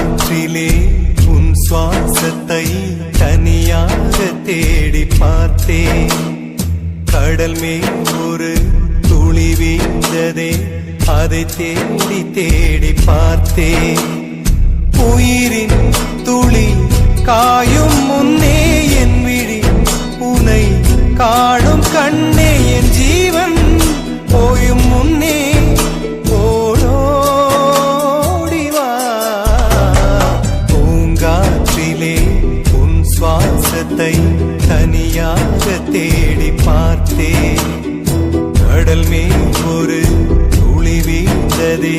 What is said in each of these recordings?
பூங்காற்றிலே உன் சுவாசத்தை தனியாக தேடி பார்த்தேன். கடல் மேல் ஒரு துளி வீழ்ந்ததே, அதை தேடி தேடி பார்த்தேன். உயிரின் துளி காயும் முன்னே என் விழி உனை காணும் கண்ணே, என் ஜீவன் போயும் முன்னே ஓடோடிவா. பூங்காற்றிலே உன் சுவாசத்தை தனியாக தேடி பார்த்தேன். கடல் மேல் ஒரு துளி வீழ்ந்ததே,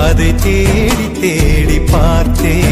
அதை தேடி தேடி பார்த்தேன்.